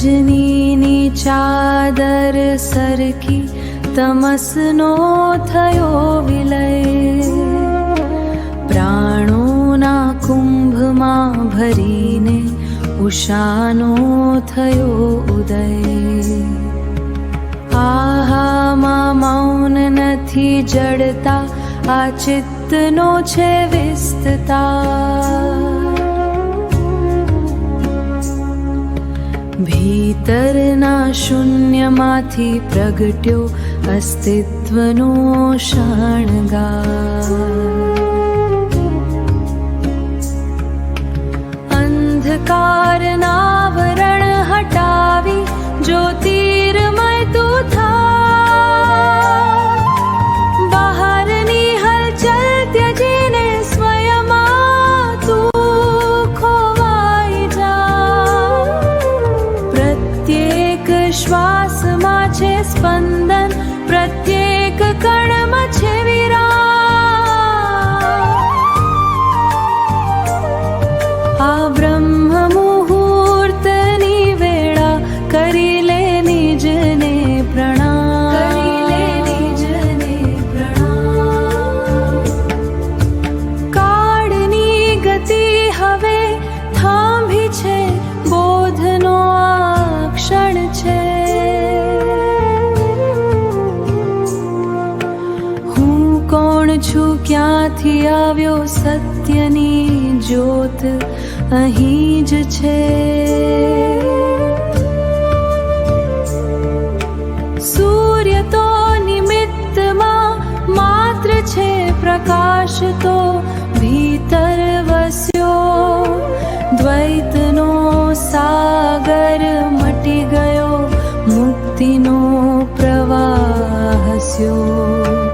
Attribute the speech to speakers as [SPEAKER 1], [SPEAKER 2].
[SPEAKER 1] રજનીની ચાદર સરકી તમસનો થયો વિલય, પ્રાણોના કુંભમાં ભરીને ઉષાનો થયો ઉદય. આહામાં મૌન નથી જડતા, આ ચિત્તનો છે વિસ્તતા. ભીતરના શૂન્યમાંથી પ્રગટ્યો અસ્તિત્વનો શણગાર. અંધકારના આવરણ હટાવી જ્યોતિર્મય તું થા. બહારની હલચલ ત્યજીને સ્વયંમાં તું ખોવાઈ જા. પ્રત્યેક શ્વાસમાં છે સ્પંદન, પ્રત્યેક કણમાં છે વિરામ. આ બ્રહ્મ મુહૂર્તની વેળા કરી લે નિજને પ્રણામ, કરી લે નિજને પ્રણામ. કાળની ગતિ હવે થાંભી છે, બોધનો આ ક્ષણ છે. હું કોણ છું, ક્યાંથી આવ્યો, સત્યની જ્યોત અહીં જ છે. સૂર્ય તો નિમિત્તમાં માત્ર છે, પ્રકાશ તો ભીતર વસ્યો. દ્વૈતનો સાગર મટી ગયો, મુક્તિનો પ્રવાહ હસ્યો.